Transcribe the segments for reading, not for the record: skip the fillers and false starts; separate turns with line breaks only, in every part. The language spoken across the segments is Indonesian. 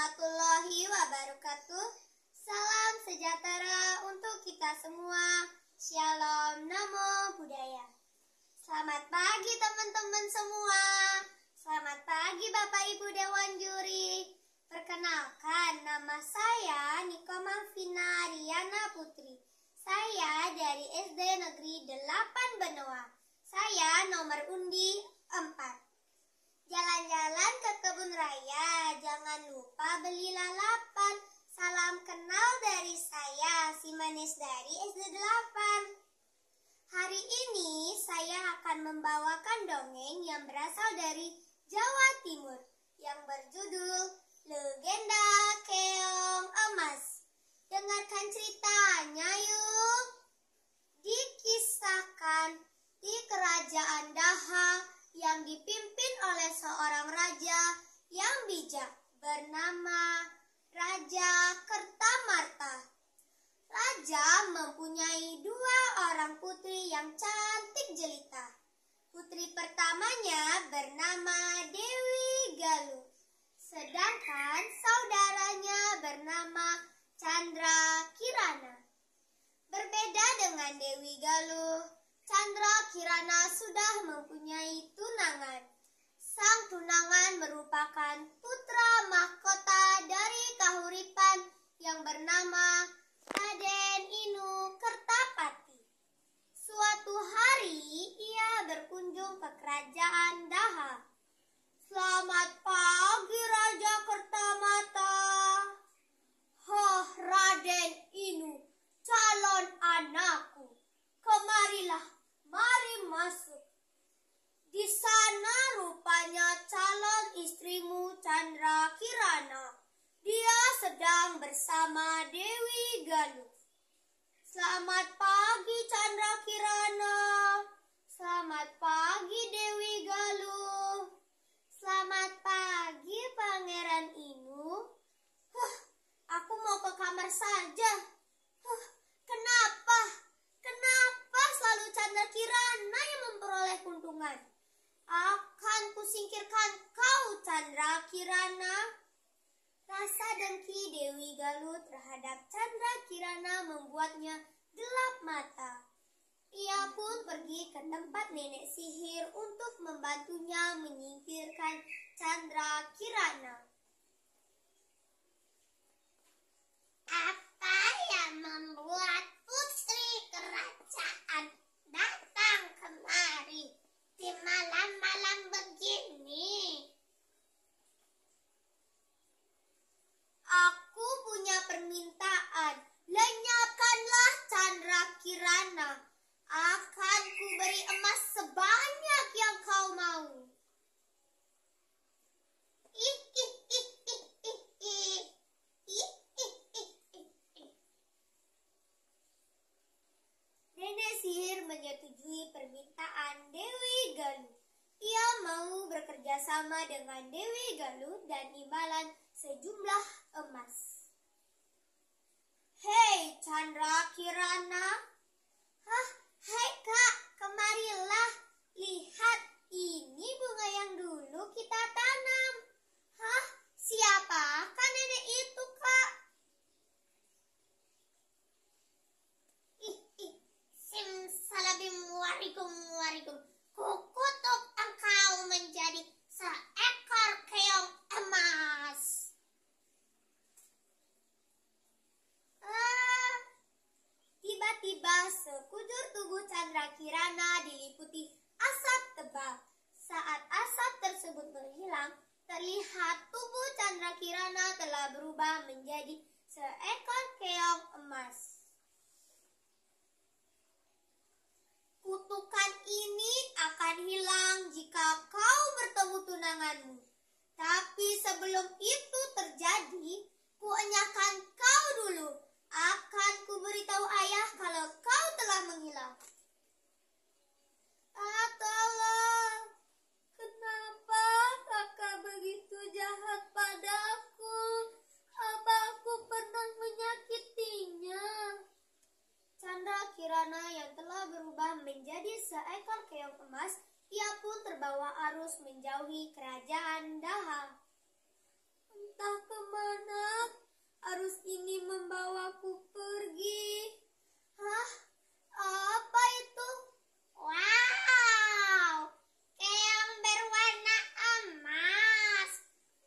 warahmatullahi wabarakatuh. Salam sejahtera untuk kita semua. Shalom, namo buddhaya. Selamat pagi teman-teman semua. Selamat pagi Bapak Ibu Dewan Juri. Perkenalkan, nama saya Niko Malvina Riana Putri. Saya dari SD Negeri 8 Benoa. Saya nomor undi 4. Jalan-jalan ke kebun raya, jangan lupa beli lalapan. Salam kenal dari saya, si manis dari SD 8. Hari ini saya akan membawakan dongeng yang berasal dari Jawa Timur yang berjudul Legenda Keong Emas. Dengarkan ceritanya yuk. Dikisahkan di kerajaan Daha yang dipimpin oleh seorang raja yang bijak bernama Raja Kertamarta. Raja mempunyai 2 orang putri yang cantik jelita. Putri pertamanya bernama Dewi Galuh, sedangkan saudaranya bernama Chandra Kirana. Berbeda dengan Dewi Galuh, Chandra Kirana sudah mempunyai tunangan. Sang tunangan merupakan putra mahkota dari Kahuripan yang bernama Raden Inu Kertapati. Suatu hari ia berkunjung ke kerajaan Daha. Selamat pagi Raja Kertamata. Raden Inu, calon anakku. Kemarilah, mari masuk. Di sana rupanya calon istrimu Chandra Kirana. Dia sedang bersama Dewi Galuh. Selamat pagi Chandra Kirana. Selamat pagi Dewi Galuh. Selamat pagi Pangeran Inu. Aku mau ke kamar saja. Kenapa selalu Chandra Kirana yang memperoleh keuntungan? Akan kusingkirkan kau, Chandra Kirana. Rasa dengki Dewi Galuh terhadap Chandra Kirana membuatnya gelap mata. Ia pun pergi ke tempat nenek sihir untuk membantunya menyingkirkan Chandra Kirana. Apa yang membuat putri kerajaan datang kemari di malam-malam begini? Aku punya permintaan. Lenyapkanlah Chandra Kirana. Akan kuberi emas sebanyak yang kau mau. Nenek sihir menyetujui permintaan Dewi Galuh. Ia mau bekerja sama dengan Dewi Galuh dan imbalan sejumlah emas. Hei Chandra Kirana. Hai Kak, kemarilah. Lihat, ini bunga yang dulu kita tanam. Siapakah nenek itu, Kak? Simsalabim warikum. Kukutuk engkau menjadi seekor keong emas. Tiba-tiba sekujur tubuh Chandra Kirana diliputi asap tebal. Saat asap tersebut menghilang, terlihat tubuh Chandra Kirana telah berubah menjadi seekor keong emas. Kutukan ini akan hilang jika kau bertemu tunanganmu. Tapi sebelum itu terjadi, kuenyahkan kau dulu. Akan kuberitahu ayah kalau kau telah menghilang. Tolong. Kenapa kakak begitu jahat padaku? Apa aku pernah menyakitinya? Chandra Kirana yang telah berubah menjadi seekor keong emas, ia pun terbawa arus menjauhi kerajaan Daha. entah kemana arus ini membawaku pergi. Hah? Apa itu? Wow! Keong berwarna emas.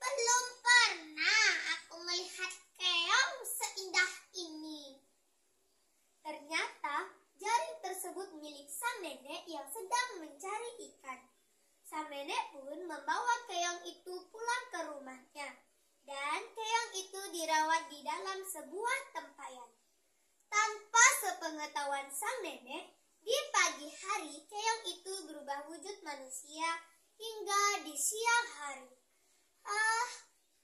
Belum pernah aku melihat keong seindah ini. Ternyata jaring tersebut milik sang nenek yang sedang mencari ikan. Sang nenek pun membawa keong itu pulang ke rumahnya. Dan keong itu dirawat di dalam sebuah tempayan. Tanpa sepengetahuan sang nenek, di pagi hari keong itu berubah wujud manusia hingga di siang hari.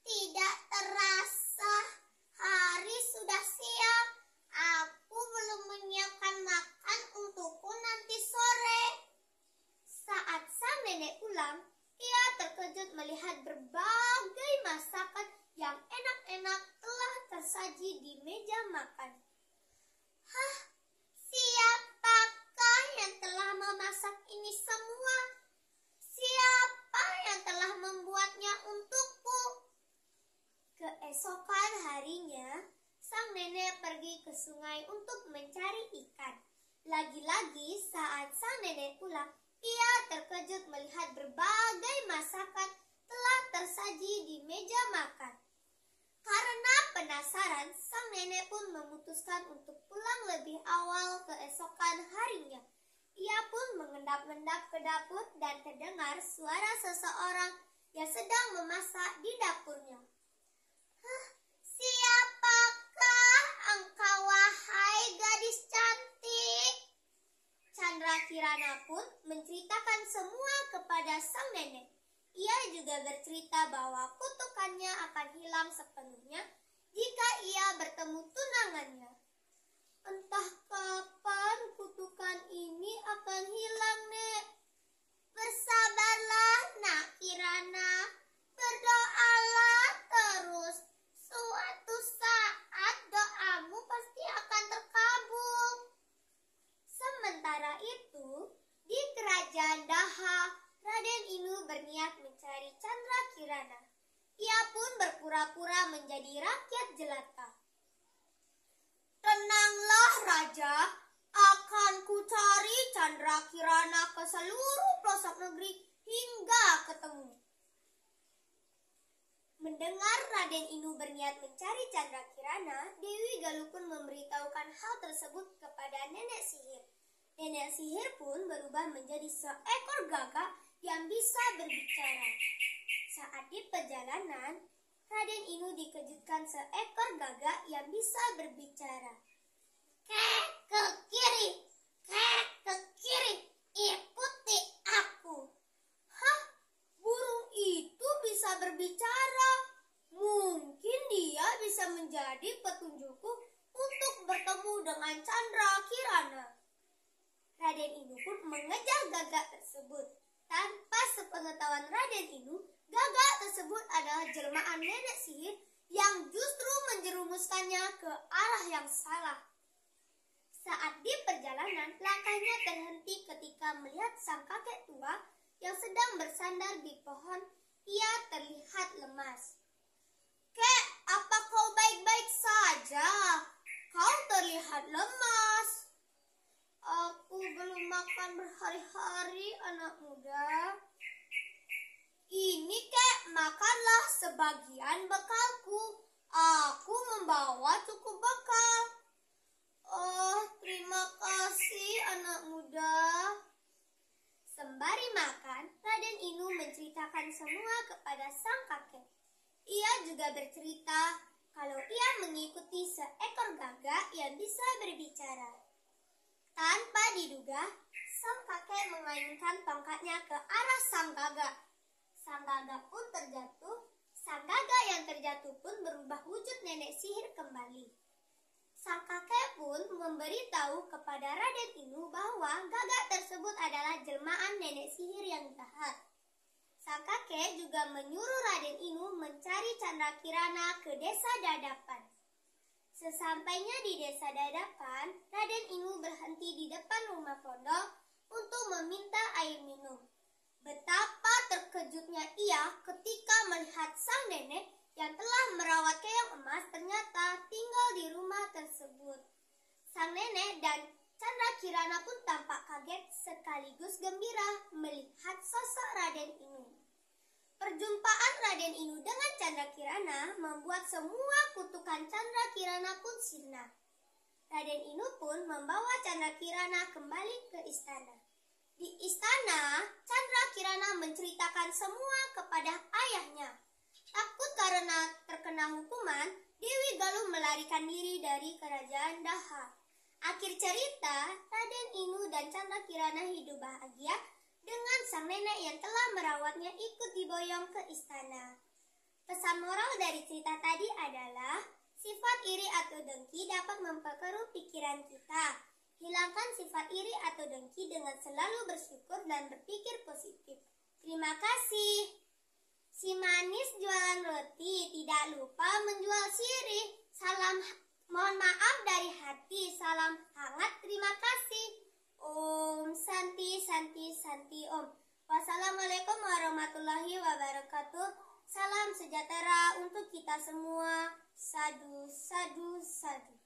Tidak terasa hari sudah siang. Aku belum menyiapkan makan untukku nanti sore. Saat sang nenek pulang, ia terkejut melihat berbagai masakan yang enak-enak telah tersaji di meja makan. Hah, siapakah yang telah memasak ini semua? Siapa yang telah membuatnya untukku? Keesokan harinya, sang nenek pergi ke sungai untuk mencari ikan. Lagi-lagi saat sang nenek pulang, ia terkejut melihat berbagai masakan telah tersaji di meja makan. Karena penasaran, sang nenek pun memutuskan untuk pulang lebih awal keesokan harinya. Ia pun mengendap-endap ke dapur dan terdengar suara seseorang yang sedang memasak di dapurnya. Hah, siapakah engkau, wahai gadis cantik? Chandra Kirana pun menceritakan semua kepada sang nenek. Ia juga bercerita bahwa kutukannya akan hilang sepenuhnya jika ia bertemu tunangannya. Entah kapan kutukan ini akan hilang, Nek. Bersabarlah, Nak Kirana. Berdoalah terus. Suatu saat doamu pasti akan terkabul. Sementara itu, di kerajaan Daha, Raden Inu berniat mencari Chandra Kirana. Ia pun berpura-pura menjadi rakyat jelata. Tenanglah, Raja. Akan kucari Chandra Kirana ke seluruh pelosok negeri hingga ketemu. Mendengar Raden Inu berniat mencari Chandra Kirana, Dewi Galuh pun memberitahukan hal tersebut kepada nenek sihir. Nenek sihir pun berubah menjadi seekor gagak yang bisa berbicara. Saat di perjalanan, Raden Inu dikejutkan seekor gagak yang bisa berbicara. Kek ke kiri, kek ke kiri, ikuti aku. Hah, burung itu bisa berbicara. Mungkin dia bisa menjadi petunjukku untuk bertemu dengan Chandra Kirana. Raden Inu pun mengejar gagak tersebut. Tanpa sepengetahuan Raden Inu, gagak tersebut adalah jelmaan nenek sihir yang justru menjerumuskannya ke arah yang salah. Saat di perjalanan, langkahnya terhenti ketika melihat sang kakek tua yang sedang bersandar di pohon. Ia terlihat lemas. Kek, apa kau baik-baik saja? Kau terlihat lemas. Aku belum makan berhari-hari, anak muda. Ini, Kek, makanlah sebagian bekalku. Aku membawa cukup bekal. Oh, terima kasih, anak muda. Sembari makan, Raden Inu menceritakan semua kepada sang kakek. Ia juga bercerita kalau ia mengikuti seekor gagak yang bisa berbicara. Tanpa diduga, sang kakek mengayunkan tongkatnya ke arah sang gagak. Sang gagak pun terjatuh. Sang gagak yang terjatuh pun berubah wujud nenek sihir kembali. Sang kakek pun memberitahu kepada Raden Inu bahwa gagak tersebut adalah jelmaan nenek sihir yang jahat. Sang kakek juga menyuruh Raden Inu mencari Chandra Kirana ke desa Dadapan. Sesampainya di desa Dadapan, Raden Inu berhenti di depan rumah pondok untuk meminta air minum. Betapa terkejutnya ia ketika melihat sang nenek yang yang telah merawat keong emas ternyata tinggal di rumah tersebut. Sang nenek dan Candrakirana pun tampak kaget sekaligus gembira melihat sosok Raden Inu. Perjumpaan Raden Inu dengan Candrakirana membuat semua kutukan Candrakirana pun sirna. Raden Inu pun membawa Candrakirana kembali ke istana. Di istana, Candrakirana menceritakan semua kepada ayahnya. Takut karena terkena hukuman, Dewi Galuh melarikan diri dari kerajaan Daha. Akhir cerita, Raden Inu dan Candrakirana hidup bahagia dengan sang nenek yang telah merawatnya ikut diboyong ke istana. Pesan moral dari cerita tadi adalah, sifat iri atau dengki dapat memperkeruh pikiran kita. Hilangkan sifat iri atau dengki dengan selalu bersyukur dan berpikir positif. Terima kasih. Si manis jualan roti tidak lupa menjual sirih. Mohon maaf dari hati. Salam hangat, terima kasih. Om Santi Santi Santi Om. Wassalamualaikum warahmatullahi wabarakatuh. Salam sejahtera untuk kita semua. Sadu, sadu, sadu.